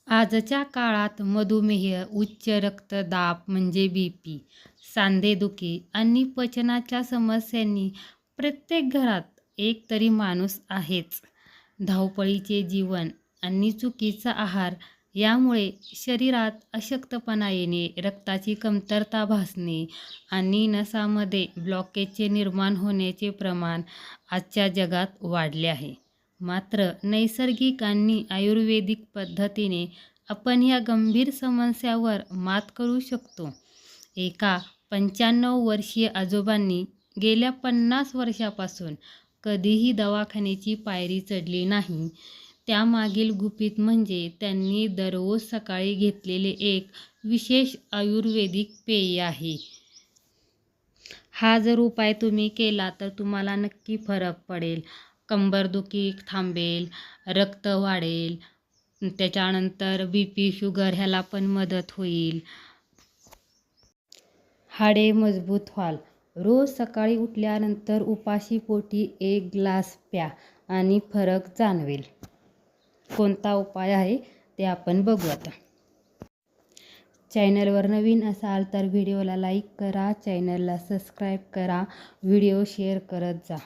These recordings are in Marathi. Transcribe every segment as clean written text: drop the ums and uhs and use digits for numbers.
आजच्या काळात मधुमेह, उच्च रक्तदाब म्हणजे बीपी, सांधेदुखी आणि पचनाच्या समस्यांनी प्रत्येक घरात एक तरी माणूस आहेच. धावपळीचे जीवन आणि चुकीचा आहार यामुळे शरीरात अशक्तपणा येणे, रक्ताची कमतरता भासणे आणि नसामध्ये ब्लॉकेजचे निर्माण होण्याचे प्रमाण आजच्या जगात वाढले आहे. मात्र नैसर्गिक आणि आयुर्वेदिक पद्धतीने आपण या गंभीर समस्यावर मात करू शकतो. एका 95 वर्षीय आजोबांनी गेल्या 50 वर्षापासून कधीही दवाखान्याची पायरी चढली नाही. त्यामागील गुपित म्हणजे त्यांनी दररोज सकाळी घेतलेले एक विशेष आयुर्वेदिक पेय आहे. हा जर उपाय तुम्ही केला तर तुम्हाला नक्की फरक पडेल. कंबरदुखी थांबेल, रक्त वाढेल, त्याच्यानंतर बीपी, शुगर ह्याला पण मदत होईल. हाडे मजबूत व्हाल. रोज सकाळी उठल्यानंतर उपाशी पोटी 1 ग्लास प्या आणि फरक जाणवेल. कोणता उपाय आहे ते आपण बघू आता. चॅनलवर नवीन असाल तर व्हिडिओला लाईक करा, चॅनलला सबस्क्राईब करा, व्हिडिओ शेअर करत जा.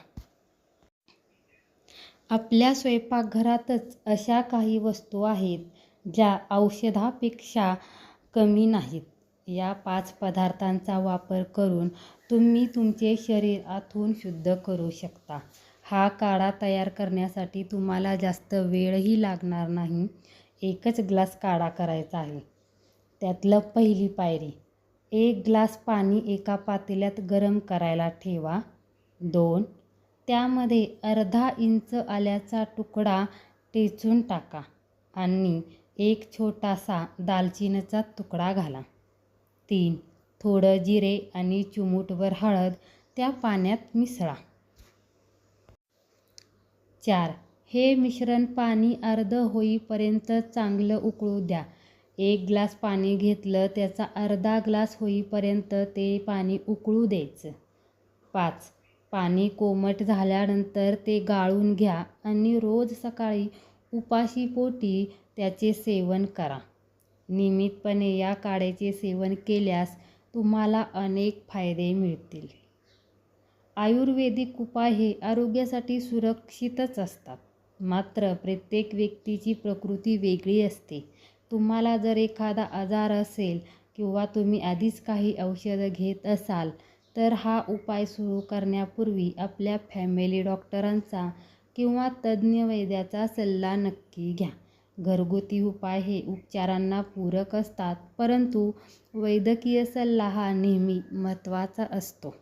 आपल्या स्वयंपाकघरातच अशा काही वस्तू आहेत ज्या औषधापेक्षा कमी नाहीत. या 5 पदार्थांचा वापर करून तुम्ही तुमचे शरीर आतून शुद्ध करू शकता. हा काढा तयार करण्यासाठी तुम्हाला जास्त वेळही लागणार नाही. 1च ग्लास काढा करायचा आहे. त्यातलं पहिली पायरी, 1 ग्लास पाणी एका पातेल्यात गरम करायला ठेवा. 2. त्यामध्ये अर्धा इंच आल्याचा तुकडा ठेचून टाका आणि 1 छोटासा दालचिनीचा तुकडा घाला. 3. थोडं जिरे आणि चिमूटभर हळद त्या पाण्यात मिसळा. 4. हे मिश्रण पाणी अर्ध होईपर्यंत चांगलं उकळू द्या. 1 ग्लास पाणी घेतलं त्याचा अर्धा ग्लास होईपर्यंत ते पाणी उकळू द्यायचं. 5. पाणी कोमट झाल्यानंतर ते गाळून घ्या आणि रोज सकाळी उपाशी पोटी त्याचे सेवन करा. नियमितपणे या काढ्याचे सेवन केल्यास तुम्हाला अनेक फायदे मिळतील. आयुर्वेदिक उपाय हे आरोग्यासाठी सुरक्षितच असतात. मात्र प्रत्येक व्यक्तीची प्रकृती वेगळी असते. तुम्हाला जर एखादा आजार असेल किंवा तुम्ही आधीच काही औषधं घेत असाल तर हा उपाय सुरू करण्यापूर्वी आपल्या फॅमिली डॉक्टरांचा किंवा तज्ज्ञ वैद्याचा सल्ला नक्की घ्या. घरगुती उपाय हे उपचारांना पूरक असतात, परंतु वैद्यकीय सल्ला हा नेहमी महत्त्वाचा असतो.